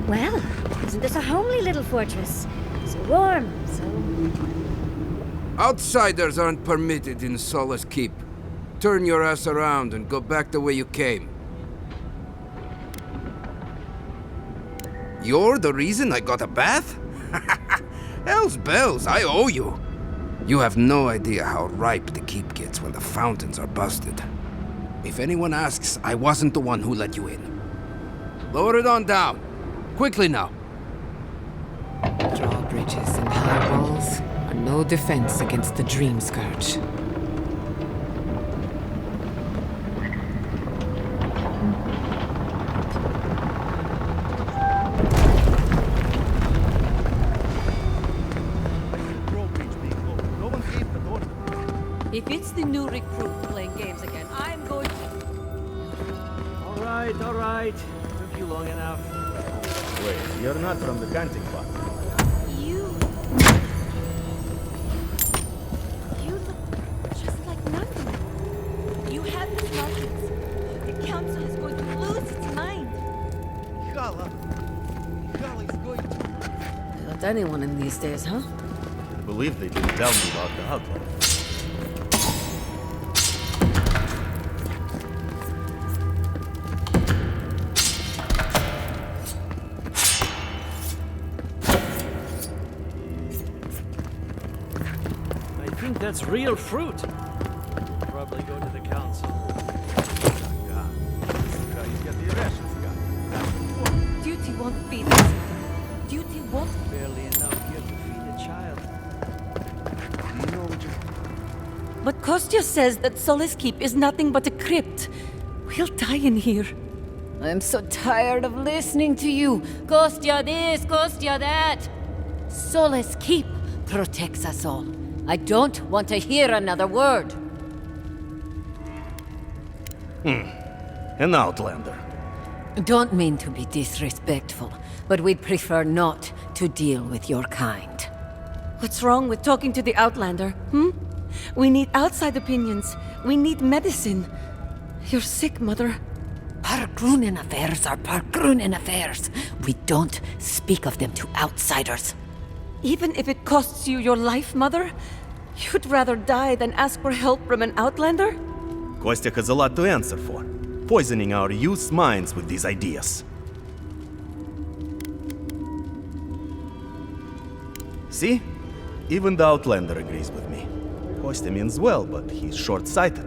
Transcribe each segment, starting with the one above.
Well, isn't this a homely little fortress? So warm, so... Outsiders aren't permitted in Solace Keep. Turn your ass around and go back the way you came. You're the reason I got a bath? Hell's bells, I owe you. You have no idea how ripe the keep gets when the fountains are busted. If anyone asks, I wasn't the one who let you in. Lower it on down. Quickly now. Drawbridges and high walls are no defense against the Dream Scourge. If it's the new recruit playing games again, I'm going to... All right. Took you long enough. Wait, you're not from the canting pot. You look just like Nando. You have his markings. The council is going to lose its mind. Mikhaila is going to... Not anyone in these days, huh? I believe they didn't tell me about the outlaw. I think that's real fruit. Probably go to the council. Duty won't feed us. Duty won't... Barely enough here to feed a child. Do you know what you... But Kostya says that Solace Keep is nothing but a crypt. We'll die in here. I'm so tired of listening to you. Kostya this, Kostya that. Solace Keep protects us all. I don't want to hear another word. An outlander. Don't mean to be disrespectful, but we'd prefer not to deal with your kind. What's wrong with talking to the Outlander, We need outside opinions. We need medicine. You're sick, Mother. Pargrunen affairs are Pargrunen affairs. We don't speak of them to outsiders. Even if it costs you your life, Mother? You'd rather die than ask for help from an Outlander? Kostya has a lot to answer for, poisoning our youth's minds with these ideas. See? Even the Outlander agrees with me. Kostya means well, but he's short-sighted.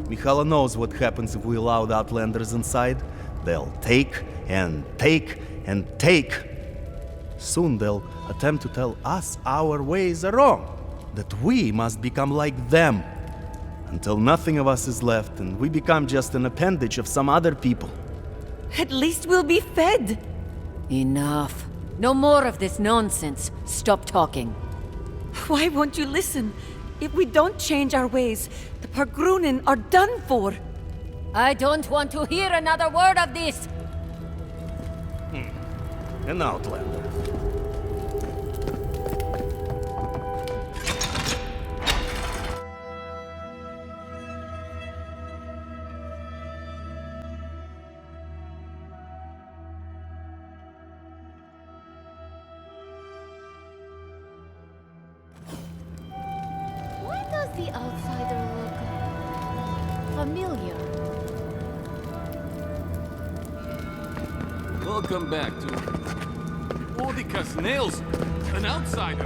Mikhaila knows what happens if we allow the Outlanders inside. They'll take and take and take. Soon they'll attempt to tell us our ways are wrong, that we must become like them, until nothing of us is left and we become just an appendage of some other people. At least we'll be fed. Enough. No more of this nonsense. Stop talking. Why won't you listen? If we don't change our ways, the Pargrunen are done for. I don't want to hear another word of this. An Outlander. Why does the outsider look familiar? Welcome back to Odika's nails. An outsider.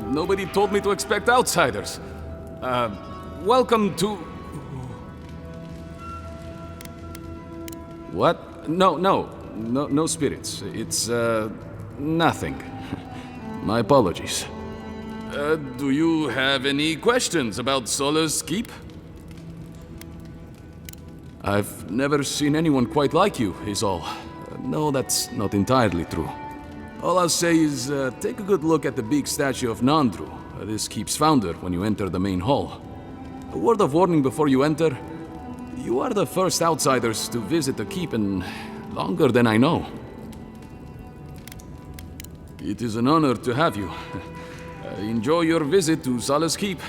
Nobody told me to expect outsiders. Welcome to... What? No spirits. It's, nothing. My apologies. Do you have any questions about Solace Keep? I've never seen anyone quite like you, is all. No, that's not entirely true. All I'll say is, take a good look at the big statue of Nandru, this keep's founder, when you enter the main hall. A word of warning before you enter. You are the first outsiders to visit the keep in longer than I know. It is an honor to have you. Enjoy your visit to Solace Keep.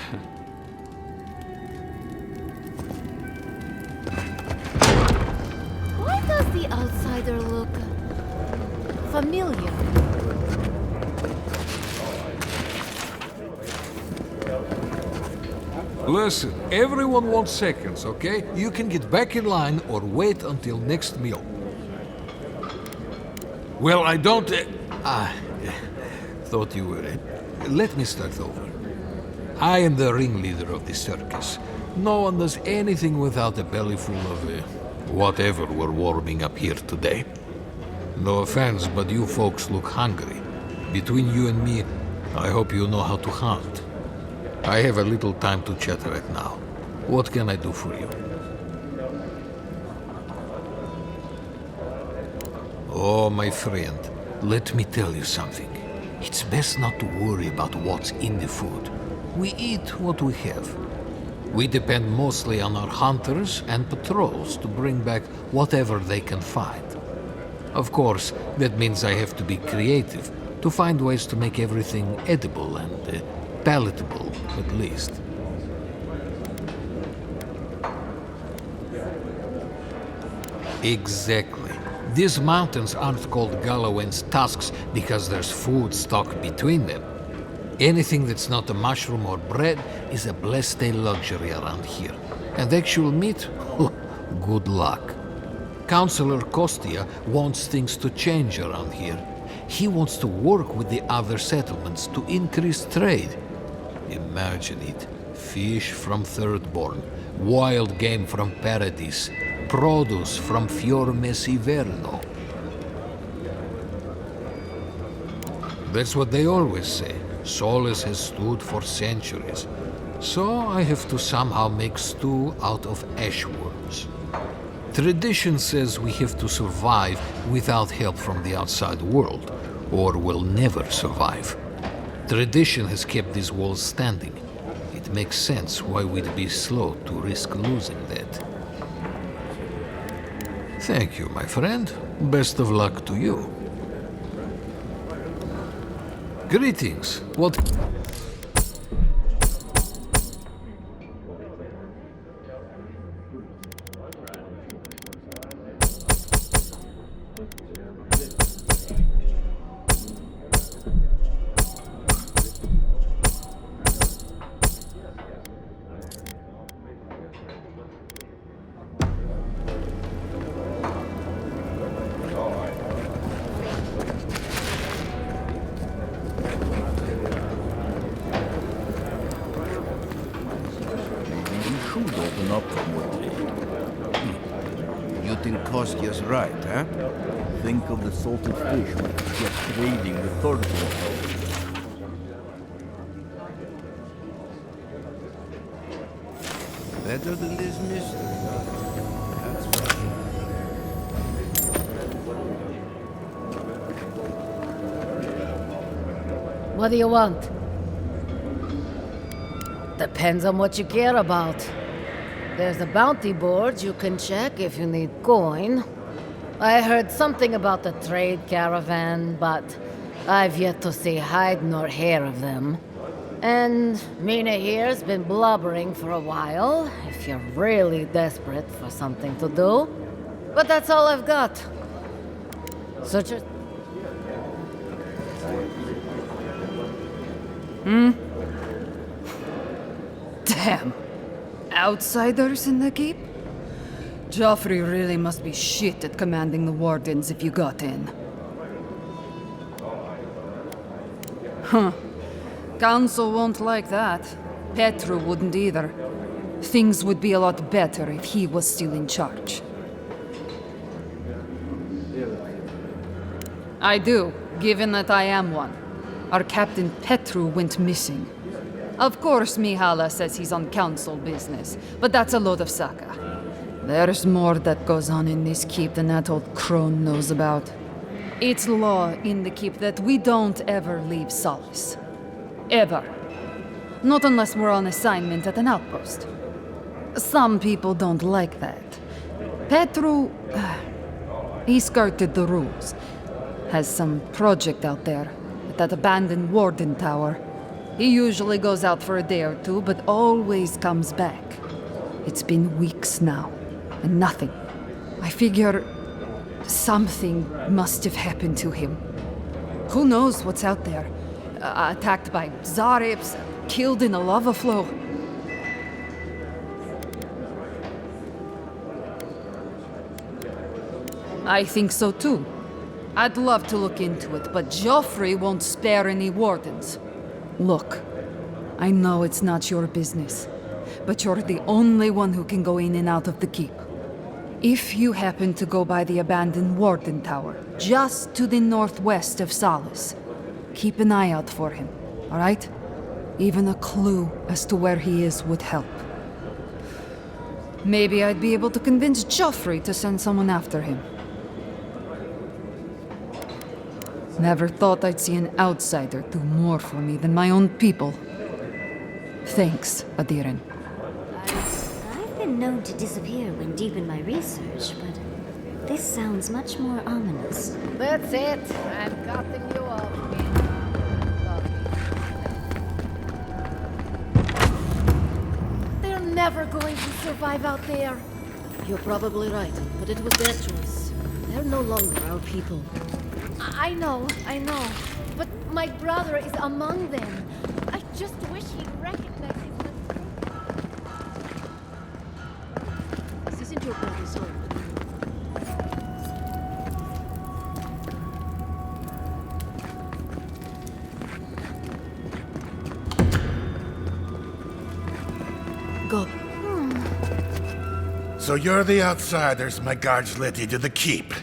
familiar. Listen, everyone wants seconds, okay? You can get back in line or wait until next meal. Well, I don't... thought you were... let me start over. I am the ringleader of this circus. No one does anything without a belly full of... whatever we're warming up here today. No offense, but you folks look hungry. Between you and me, I hope you know how to hunt. I have a little time to chat right now. What can I do for you? Oh, my friend, let me tell you something. It's best not to worry about what's in the food. We eat what we have. We depend mostly on our hunters and patrols to bring back whatever they can find. Of course, that means I have to be creative to find ways to make everything edible and palatable, at least. Exactly. These mountains aren't called Galawen's tusks because there's food stuck between them. Anything that's not a mushroom or bread is a blessed luxury around here. And actual meat? Good luck. Councillor Kostia wants things to change around here. He wants to work with the other settlements to increase trade. Imagine it. Fish from Thirdborn, wild game from Paradis, produce from Fior Mesiverno. That's what they always say. Solace has stood for centuries. So I have to somehow make stew out of ashworms. Tradition says we have to survive without help from the outside world, or we'll never survive. Tradition has kept these walls standing. It makes sense why we'd be slow to risk losing that. Thank you, my friend. Best of luck to you. Greetings. What... You think Kostia's right, huh? Think of the salted fish we could get trading the third one. Better than this mystery. That's right. What do you want? Depends on what you care about. There's a bounty board you can check if you need coin. I heard something about the trade caravan, but I've yet to see hide nor hair of them. And Mina here's been blubbering for a while, if you're really desperate for something to do. But that's all I've got. So just... Damn. Outsiders in the keep? Joffrey really must be shit at commanding the wardens if you got in. Huh. Council won't like that. Petru wouldn't either. Things would be a lot better if he was still in charge. I do, given that I am one. Our Captain Petru went missing. Of course Mihala says he's on council business, but that's a load of saka. There's more that goes on in this keep than that old crone knows about. It's law in the keep that we don't ever leave Solace. Ever. Not unless we're on assignment at an outpost. Some people don't like that. Petru... he skirted the rules. Has some project out there, at that abandoned warden tower. He usually goes out for a day or two, but always comes back. It's been weeks now, and nothing. I figure something must have happened to him. Who knows what's out there? Attacked by Zarips, killed in a lava flow. I think so too. I'd love to look into it, but Joffrey won't spare any wardens. Look, I know it's not your business, but you're the only one who can go in and out of the keep. If you happen to go by the abandoned Warden Tower, just to the northwest of Solace, keep an eye out for him, all right? Even a clue as to where he is would help. Maybe I'd be able to convince Joffrey to send someone after him. Never thought I'd see an outsider do more for me than my own people. Thanks, Aedyr. I've been known to disappear when deep in my research, but this sounds much more ominous. That's it. I'm cutting you off. They're never going to survive out there. You're probably right, but it was their choice. They're no longer our people. I know, but my brother is among them. I just wish he'd recognize his mistake. This isn't your brother's home. Go. So you're the outsiders my guards led you to the keep.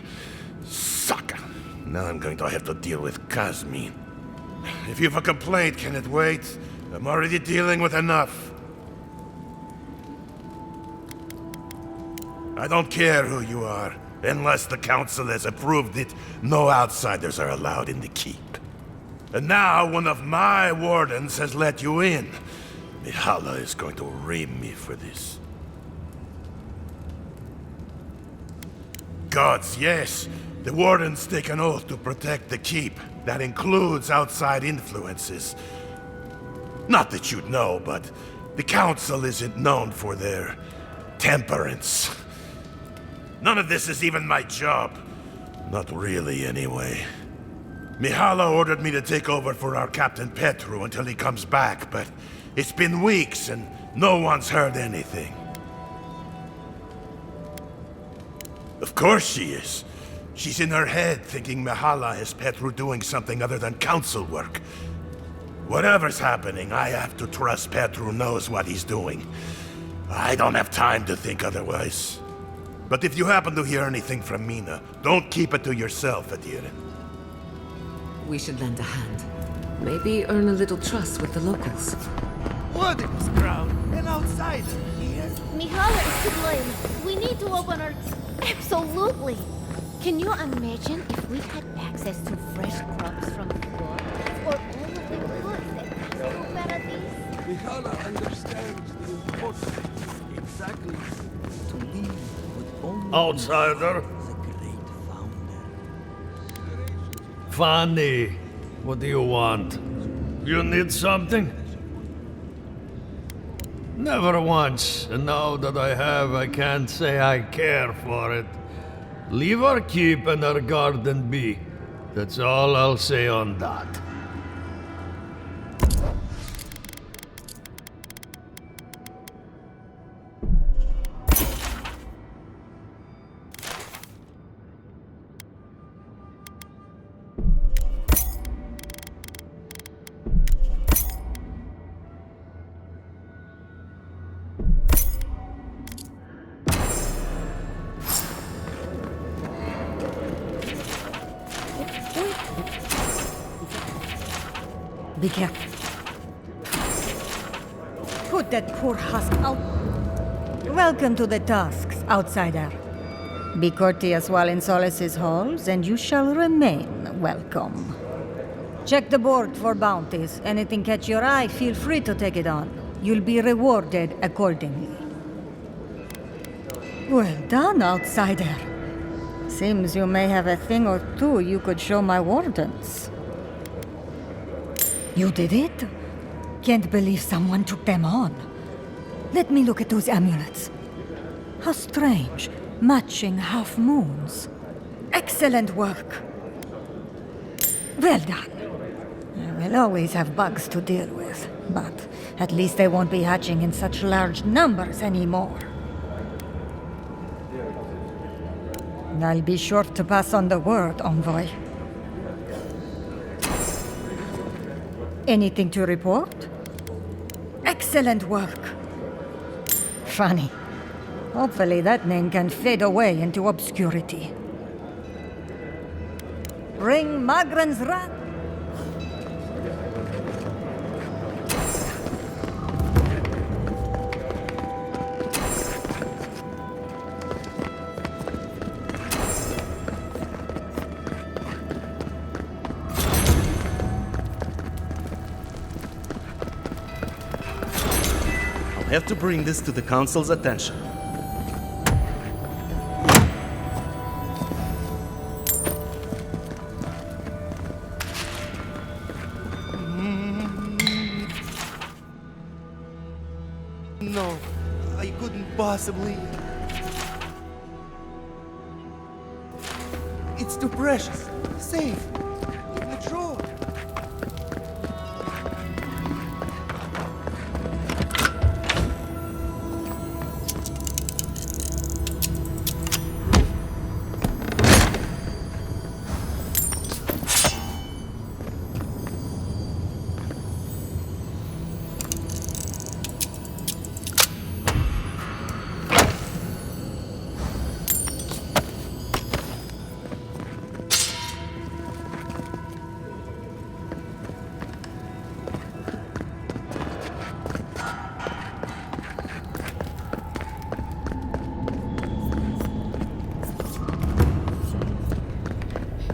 Sucker. Now I'm going to have to deal with Kazmin. If you've a complaint, can it wait? I'm already dealing with enough. I don't care who you are. Unless the council has approved it, no outsiders are allowed in the keep. And now one of my wardens has let you in. Mihala is going to ream me for this. Gods, yes. The wardens take an oath to protect the keep. That includes outside influences. Not that you'd know, but the council isn't known for their temperance. None of this is even my job. Not really, anyway. Mihala ordered me to take over for our Captain Petru until he comes back, but it's been weeks and no one's heard anything. Of course she is. She's in her head thinking Mihala has Petru doing something other than council work. Whatever's happening, I have to trust Petru knows what he's doing. I don't have time to think otherwise. But if you happen to hear anything from Mina, don't keep it to yourself, Aedyr. We should lend a hand. Maybe earn a little trust with the locals. What in this crowd? An outsider here? Mihala is to blame. We need to open our... Absolutely. Can you imagine if we had access to fresh crops from the forest, or all of the goods that pass through Paradise? Mihala understands the importance exactly to leave with only outsider. the great founder. Fanny, what do you want? You need something? Never once, and now that I have, I can't say I care for it. Leave our keep and our garden be. That's all I'll say on that. Be careful. Put that poor husk out. Welcome to the Tusks, outsider. Be courteous while in Solace's halls, and you shall remain welcome. Check the board for bounties. Anything catch your eye, feel free to take it on. You'll be rewarded accordingly. Well done, outsider. Seems you may have a thing or two you could show my wardens. You did it? Can't believe someone took them on. Let me look at those amulets. How strange. Matching half moons. Excellent work. Well done. We'll always have bugs to deal with, but at least they won't be hatching in such large numbers anymore. I'll be sure to pass on the word, envoy. Anything to report? Excellent work. Funny. Hopefully that name can fade away into obscurity. Bring Magran's rat. I'll have to bring this to the Council's attention. No, I couldn't possibly. It's too precious. Safe. In the drawer.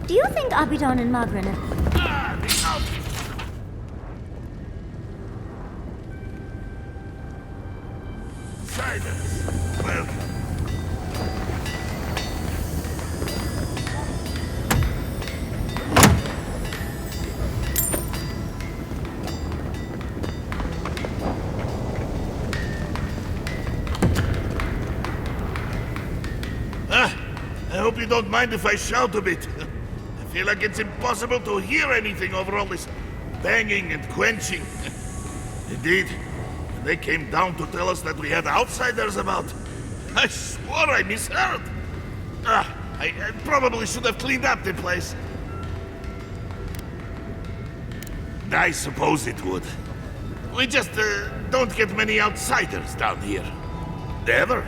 Do you think Abaddon and Magran have... Silence. Welcome. I hope you don't mind if I shout a bit. I feel like it's impossible to hear anything over all this banging and quenching. Indeed, when they came down to tell us that we had outsiders about, I swore I misheard. I probably should have cleaned up the place. I suppose it would. We just don't get many outsiders down here. Ever?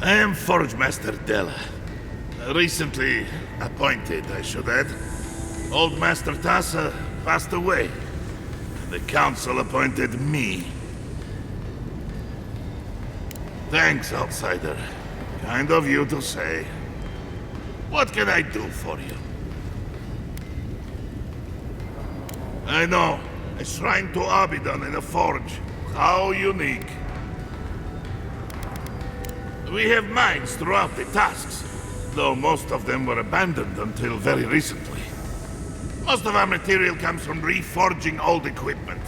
I am Forge Master Della. Recently appointed, I should add. Old Master Tassa passed away. The Council appointed me. Thanks, outsider. Kind of you to say. What can I do for you? I know. A shrine to Abaddon in a forge. How unique. We have mines throughout the tasks, though most of them were abandoned until very recently. Most of our material comes from reforging old equipment.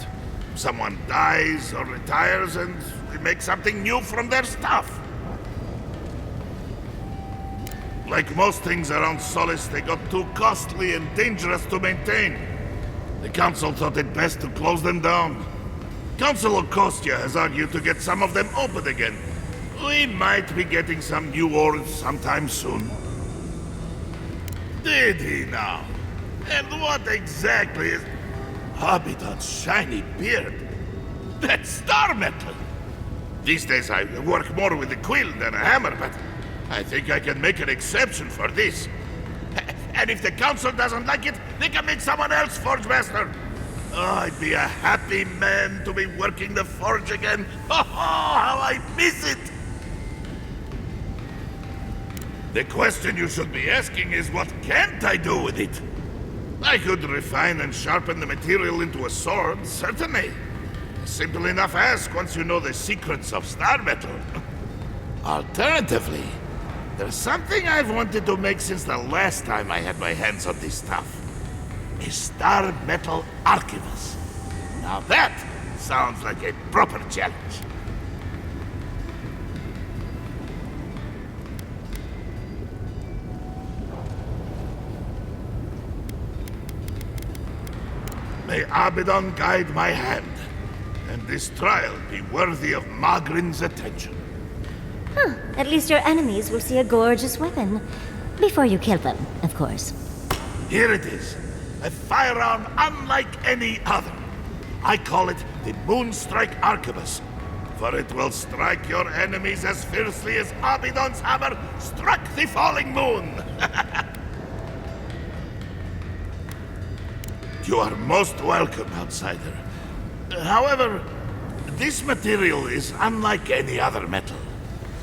Someone dies or retires and we make something new from their stuff. Like most things around Solis, they got too costly and dangerous to maintain. The Council thought it best to close them down. Council Okostia has argued to get some of them open again. We might be getting some new ores sometime soon. Did he now? And what exactly is... Abaddon's shiny beard? That's star metal! These days I work more with a quill than a hammer, but I think I can make an exception for this. And if the Council doesn't like it, they can make someone else Forge Master. Oh, I'd be a happy man to be working the Forge again. Oh, how I miss it! The question you should be asking is, what can't I do with it? I could refine and sharpen the material into a sword, certainly. A simple enough ask once you know the secrets of star metal. Alternatively, there's something I've wanted to make since the last time I had my hands on this stuff. A star metal archivist. Now that sounds like a proper challenge. May Abaddon guide my hand, and this trial be worthy of Magrin's attention. Huh. At least your enemies will see a gorgeous weapon. Before you kill them, of course. Here it is. A firearm unlike any other. I call it the Moonstrike Arquebus, for it will strike your enemies as fiercely as Abaddon's hammer struck the falling moon. You are most welcome, outsider. However, this material is unlike any other metal.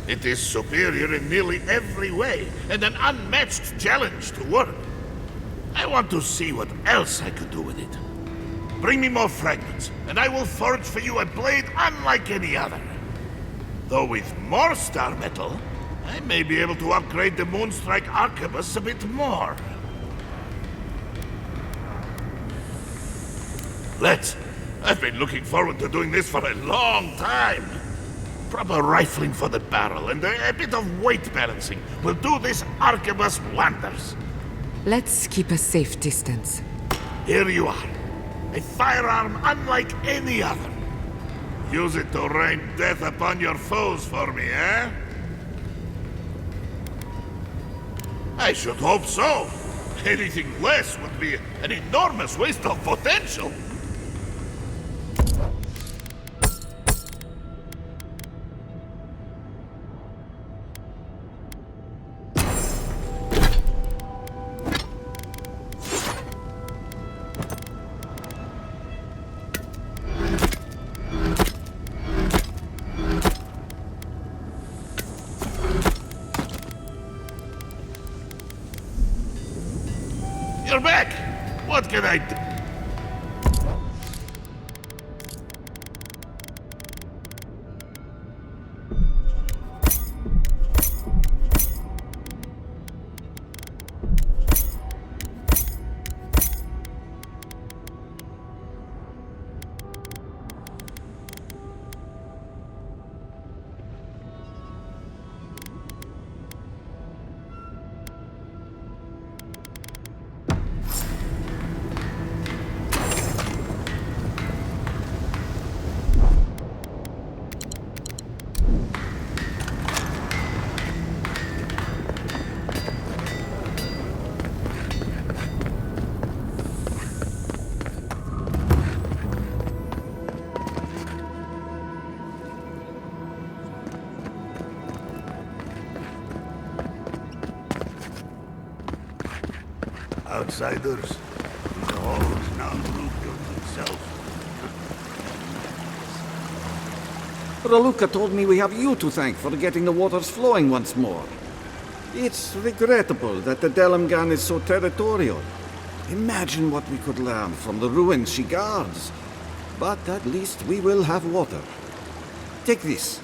It is superior in nearly every way, and an unmatched challenge to work. I want to see what else I could do with it. Bring me more fragments, and I will forge for you a blade unlike any other. Though with more star metal, I may be able to upgrade the Moonstrike Arquebus a bit more. Let's. I've been looking forward to doing this for a long time. Proper rifling for the barrel and a bit of weight balancing will do this arquebus wonders. Let's keep a safe distance. Here you are. A firearm unlike any other. Use it to rain death upon your foes for me, eh? I should hope so. Anything less would be an enormous waste of potential. You're back! What can I do? Outsiders, the hall is now built itself. Raluca told me we have you to thank for getting the waters flowing once more. It's regrettable that the Delamgan is so territorial. Imagine what we could learn from the ruins she guards. But at least we will have water. Take this.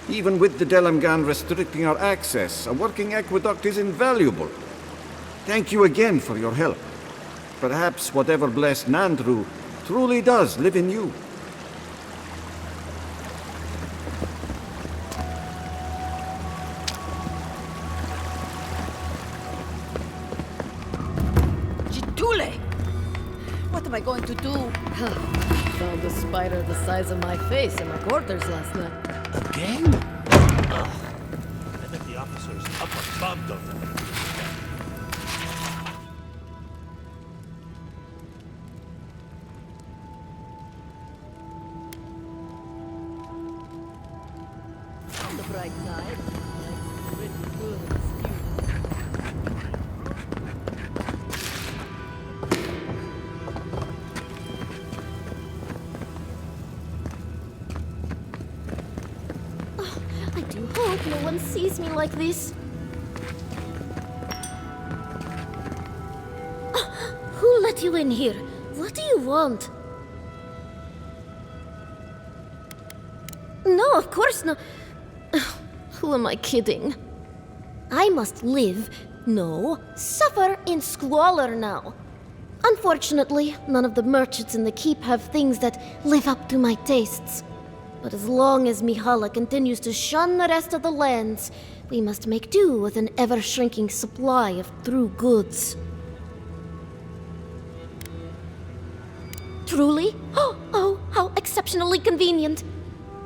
Even with the Delamgan restricting our access, a working aqueduct is invaluable. Thank you again for your help. Perhaps whatever blessed Nandru truly does live in you. Jitule! What am I going to do? Found a spider the size of my face in my quarters last night. Again? Ugh. I bet the officers up above them. On the bright side, it's pretty good. I do hope no one sees me like this. Who let you in here? What do you want? No, of course not. Who am I kidding? I must live, no, suffer in squalor now. Unfortunately, none of the merchants in the keep have things that live up to my tastes. But as long as Mihala continues to shun the rest of the lands, we must make do with an ever-shrinking supply of true goods. Truly? Oh, how exceptionally convenient.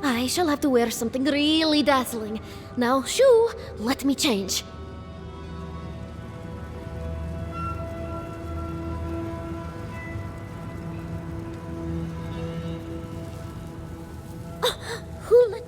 I shall have to wear something really dazzling. Now, shoo, let me change. Who let...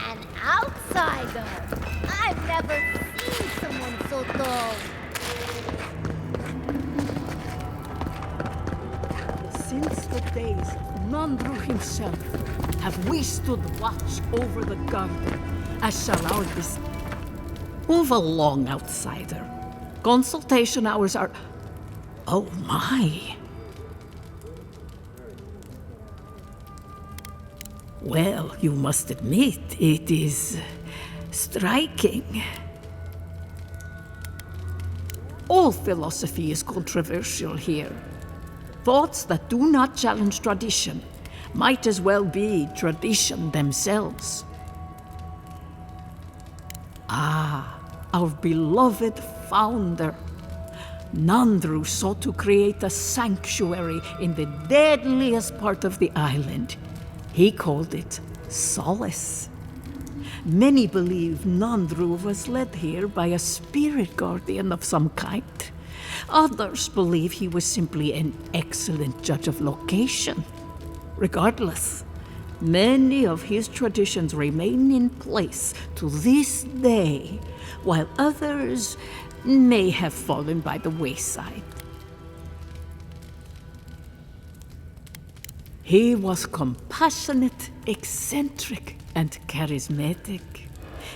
An outsider! I've never seen someone so dull. Since the days of Nandru himself, have we stood watch over the garden, as shall our Move along, outsider. Consultation hours are... Oh my! Well, you must admit, it is striking. All philosophy is controversial here. Thoughts that do not challenge tradition might as well be tradition themselves. Ah, our beloved founder. Nandru sought to create a sanctuary in the deadliest part of the island. He called it Solace. Many believe Nandru was led here by a spirit guardian of some kind. Others believe he was simply an excellent judge of location. Regardless, many of his traditions remain in place to this day, while others may have fallen by the wayside. He was compassionate, eccentric, and charismatic.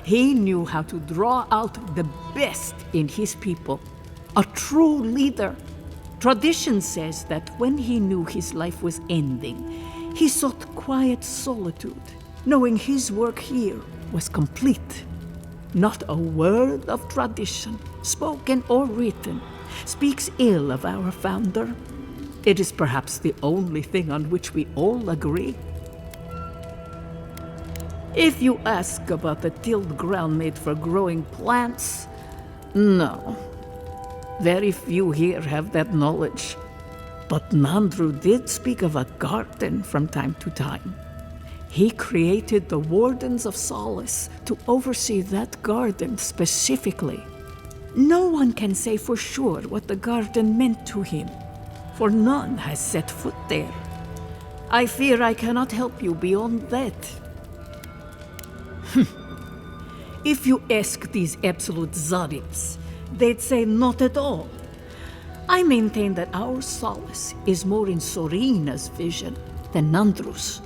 He knew how to draw out the best in his people. A true leader. Tradition says that when he knew his life was ending, he sought quiet solitude, knowing his work here was complete. Not a word of tradition, spoken or written, speaks ill of our founder. It is perhaps the only thing on which we all agree. If you ask about the tilled ground made for growing plants, no. Very few here have that knowledge. But Nandru did speak of a garden from time to time. He created the Wardens of Solace to oversee that garden specifically. No one can say for sure what the garden meant to him, for none has set foot there. I fear I cannot help you beyond that. If you ask these absolute Zarips, they'd say not at all. I maintain that our solace is more in Sorina's vision than Nandru's.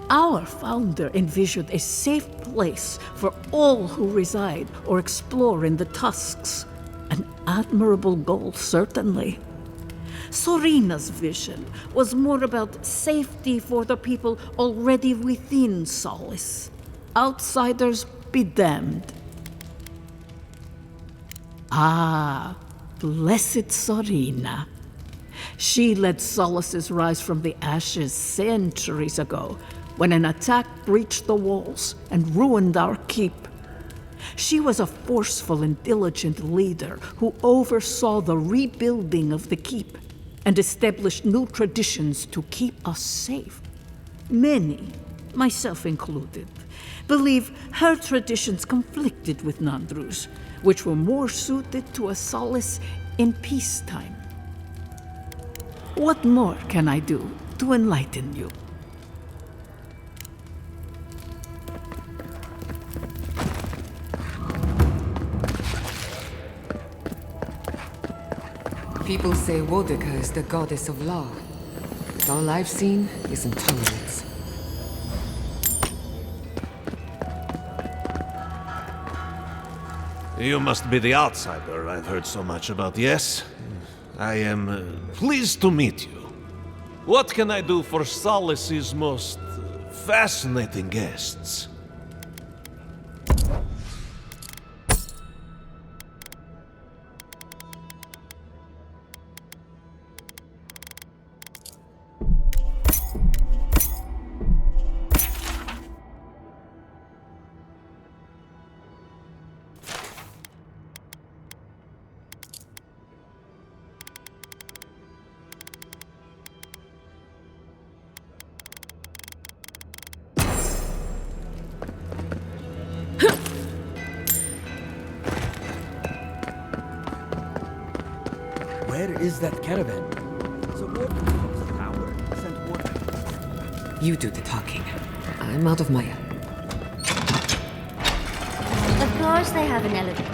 Our founder envisioned a safe place for all who reside or explore in the Tusks. An admirable goal, certainly. Sorina's vision was more about safety for the people already within Solace. Outsiders be damned. Ah, blessed Sorina. She led Solace's rise from the ashes centuries ago, when an attack breached the walls and ruined our keep. She was a forceful and diligent leader who oversaw the rebuilding of the keep and established new traditions to keep us safe. Many, myself included, believe her traditions conflicted with Nandru's, which were more suited to a solace in peacetime. What more can I do to enlighten you? People say Wodika is the goddess of law. But all I've seen is intolerance. You must be the outsider I've heard so much about, yes? I am pleased to meet you. What can I do for Solace's most fascinating guests? Where is that caravan? So what? The tower sent word. You do the talking. I'm out of my... Of course they have an elevator.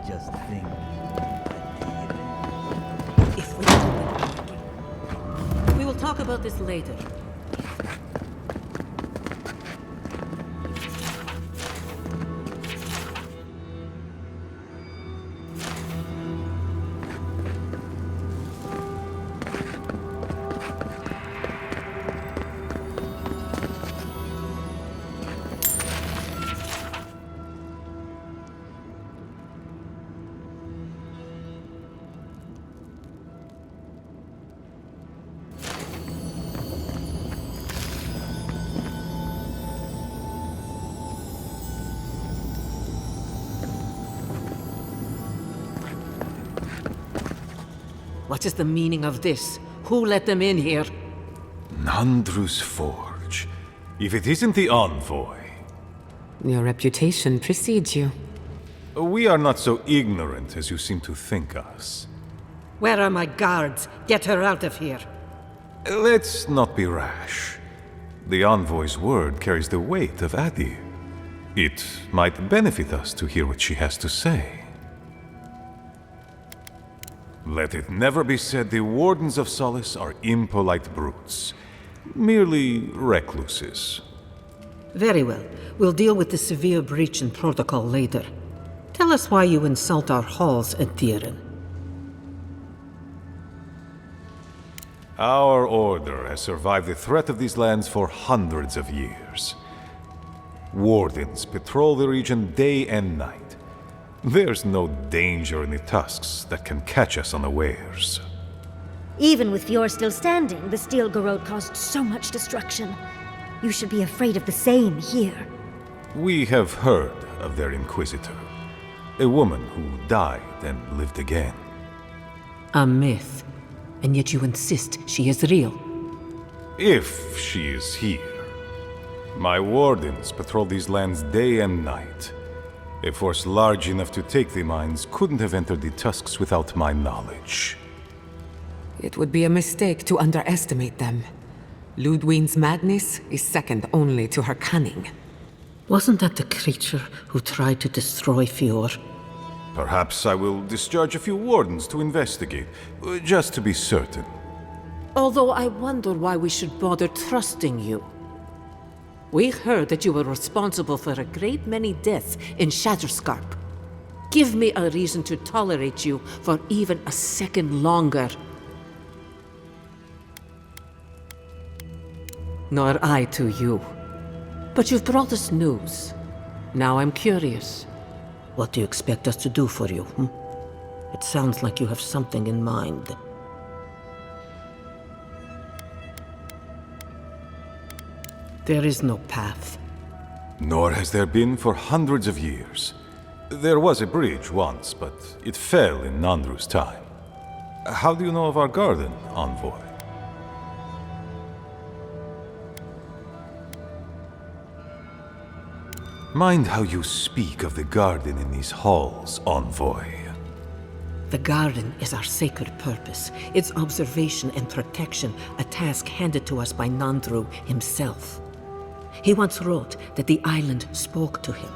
Just think. If we will talk about this later. What is the meaning of this? Who let them in here? Nandru's forge. If it isn't the envoy. Your reputation precedes you. We are not so ignorant as you seem to think us. Where are my guards? Get her out of here. Let's not be rash. The envoy's word carries the weight of Aedyr. It might benefit us to hear what she has to say. Let it never be said the Wardens of Solace are impolite brutes. Merely recluses. Very well. We'll deal with the severe breach in protocol later. Tell us why you insult our halls, Aedyr. Our order has survived the threat of these lands for hundreds of years. Wardens patrol the region day and night. There's no danger in the tusks that can catch us unawares. Even with Fjord still standing, the steel garrote caused so much destruction. You should be afraid of the same here. We have heard of their Inquisitor. A woman who died and lived again. A myth. And yet you insist she is real. If she is here. My wardens patrol these lands day and night. A force large enough to take the mines couldn't have entered the tusks without my knowledge. It would be a mistake to underestimate them. Ludwine's madness is second only to her cunning. Wasn't that the creature who tried to destroy Fjord? Perhaps I will discharge a few wardens to investigate, just to be certain. Although I wonder why we should bother trusting you. We heard that you were responsible for a great many deaths in Shatterscarp. Give me a reason to tolerate you for even a second longer. Nor I to you. But you've brought us news. Now I'm curious. What do you expect us to do for you, It sounds like you have something in mind. There is no path. Nor has there been for hundreds of years. There was a bridge once, but it fell in Nandru's time. How do you know of our garden, envoy? Mind how you speak of the garden in these halls, envoy. The garden is our sacred purpose. Its observation and protection, a task handed to us by Nandru himself. He once wrote that the island spoke to him.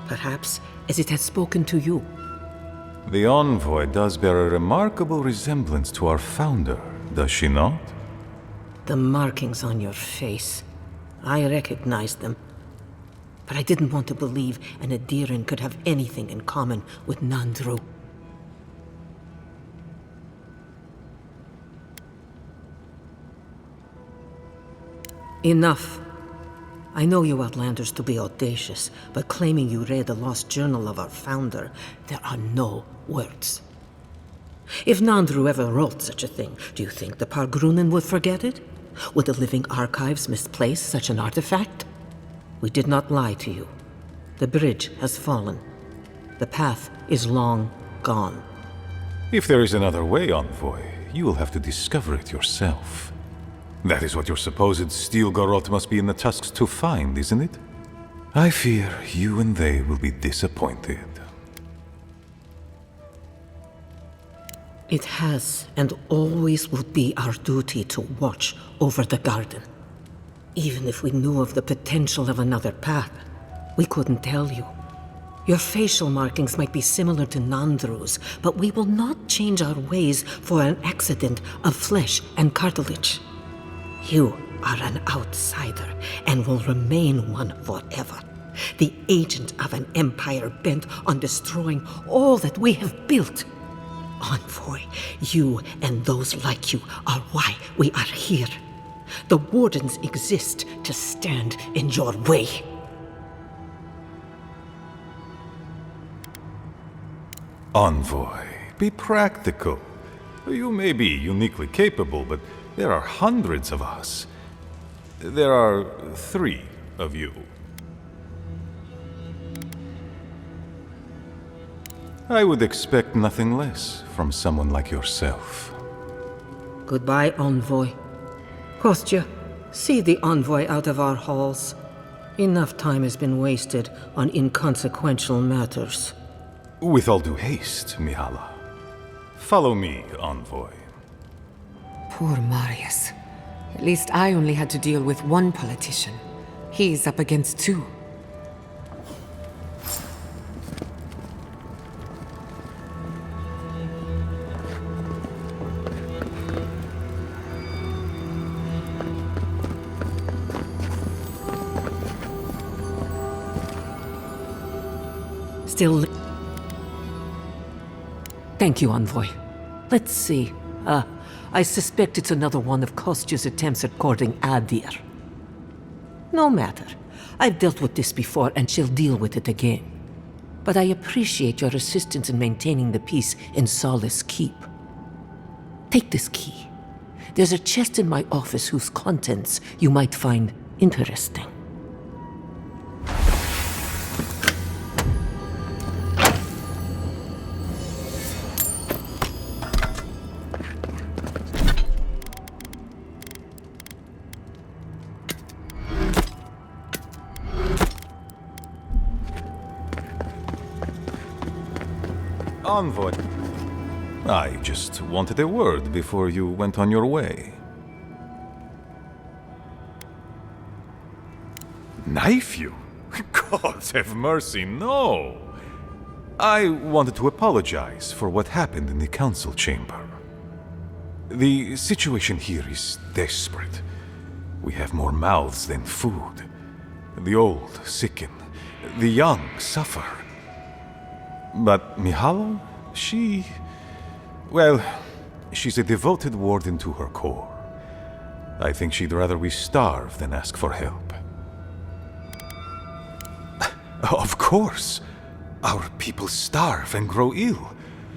Perhaps as it has spoken to you. The envoy does bear a remarkable resemblance to our founder, does she not? The markings on your face. I recognized them. But I didn't want to believe an Aedyr could have anything in common with Nandru. Enough. I know you Outlanders to be audacious, but claiming you read the lost journal of our founder, there are no words. If Nandru ever wrote such a thing, do you think the Pargrunen would forget it? Would the living archives misplace such an artifact? We did not lie to you. The bridge has fallen. The path is long gone. If there is another way, envoy, you will have to discover it yourself. That is what your supposed steel garrote must be in the tusks to find, isn't it? I fear you and they will be disappointed. It has and always will be our duty to watch over the garden. Even if we knew of the potential of another path, we couldn't tell you. Your facial markings might be similar to Nandru's, but we will not change our ways for an accident of flesh and cartilage. You are an outsider and will remain one forever. The agent of an empire bent on destroying all that we have built. Envoy, you and those like you are why we are here. The Wardens exist to stand in your way. Envoy, be practical. You may be uniquely capable, but there are hundreds of us. There are 3 of you. I would expect nothing less from someone like yourself. Goodbye, Envoy. Kostya, see the Envoy out of our halls. Enough time has been wasted on inconsequential matters. With all due haste, Mihala. Follow me, Envoy. Poor Marius. At least I only had to deal with one politician. He's up against 2. Still... Thank you, Envoy. Let's see. I suspect it's another one of Kostya's attempts at courting Aedyr. No matter. I've dealt with this before, and she'll deal with it again. But I appreciate your assistance in maintaining the peace in Solace Keep. Take this key. There's a chest in my office whose contents you might find interesting. Envoy. I just wanted a word before you went on your way. Knife you? God have mercy, no! I wanted to apologize for what happened in the council chamber. The situation here is desperate. We have more mouths than food. The old sicken. The young suffer. But Mihala, well, she's a devoted warden to her core. I think she'd rather we starve than ask for help. Of course. Our people starve and grow ill.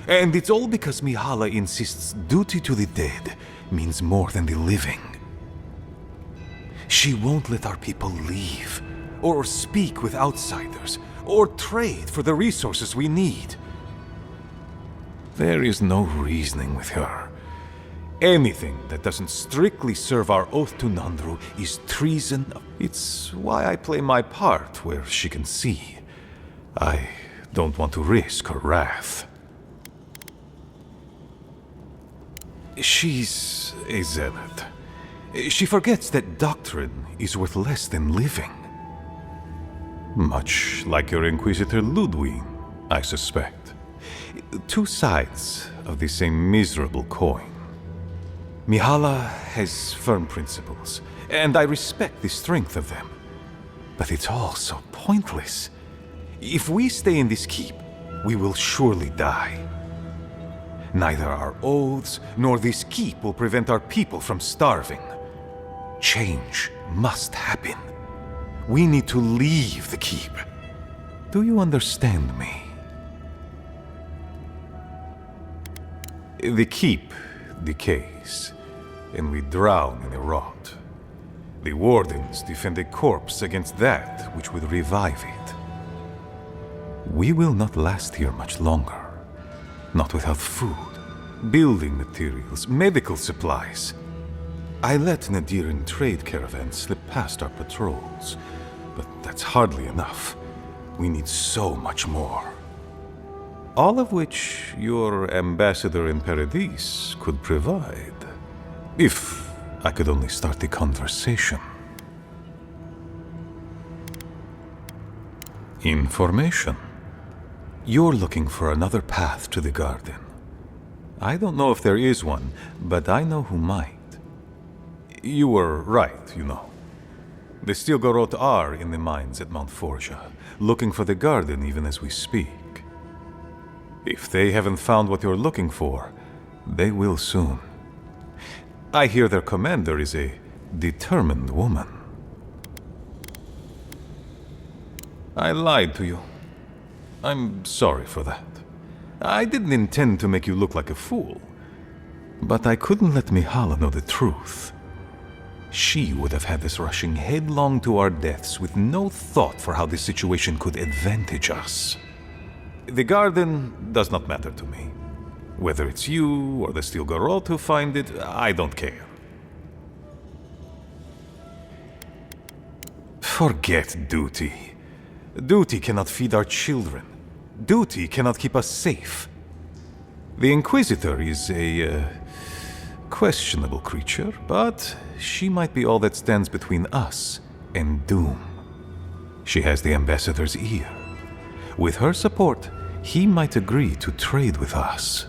And it's all because Mihala insists duty to the dead means more than the living. She won't let our people leave, or speak with outsiders, or trade for the resources we need. There is no reasoning with her. Anything that doesn't strictly serve our oath to Nandru is treason. It's why I play my part where she can see. I don't want to risk her wrath. She's a zealot. She forgets that doctrine is worth less than living. Much like your Inquisitor Ludwig, I suspect. 2 sides of the same miserable coin. Mihala has firm principles, and I respect the strength of them. But it's all so pointless. If we stay in this keep, we will surely die. Neither our oaths nor this keep will prevent our people from starving. Change must happen. We need to leave the keep. Do you understand me? The keep decays, and we drown in a rot. The wardens defend a corpse against that which would revive it. We will not last here much longer. Not without food, building materials, medical supplies. I let an Aedyran trade caravan slip past our patrols, But that's hardly enough. We need so much more. All of which your ambassador in Paradis could provide. If I could only start the conversation. Information. You're looking for another path to the garden. I don't know if there is one, but I know who might. You were right, you know. The Stilgarroth are in the mines at Mount Forja, looking for the garden even as we speak. If they haven't found what you're looking for, they will soon. I hear their commander is a determined woman. I lied to you. I'm sorry for that. I didn't intend to make you look like a fool. But I couldn't let Mihala know the truth. She would have had us rushing headlong to our deaths with no thought for how this situation could advantage us. The garden does not matter to me. Whether it's you or the Stilgarroth who find it, I don't care. Forget duty. Duty cannot feed our children. Duty cannot keep us safe. The Inquisitor is a questionable creature, but she might be all that stands between us and doom. She has the Ambassador's ear. With her support, he might agree to trade with us.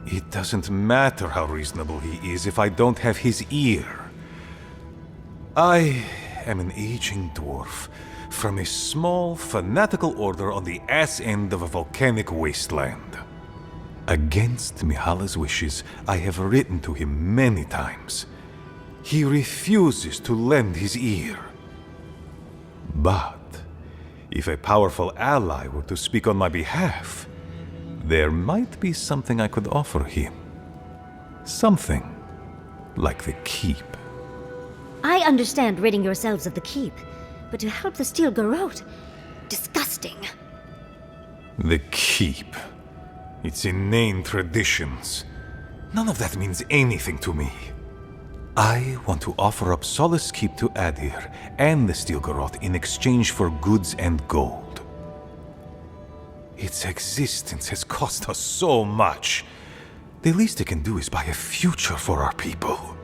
It doesn't matter how reasonable he is if I don't have his ear. I am an aging dwarf from a small, fanatical order on the ass end of a volcanic wasteland. Against Mihala's wishes, I have written to him many times. He refuses to lend his ear. But if a powerful ally were to speak on my behalf, there might be something I could offer him. Something like the keep. I understand ridding yourselves of the keep, but to help the Stilgarroth? Disgusting. The keep. Its inane traditions. None of that means anything to me. I want to offer up Solace Keep to Aedyr and the Stilgarroth in exchange for goods and gold. Its existence has cost us so much. The least it can do is buy a future for our people.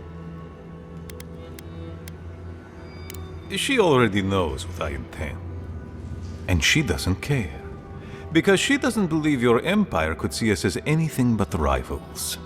She already knows what I intend. And she doesn't care. Because she doesn't believe your empire could see us as anything but rivals.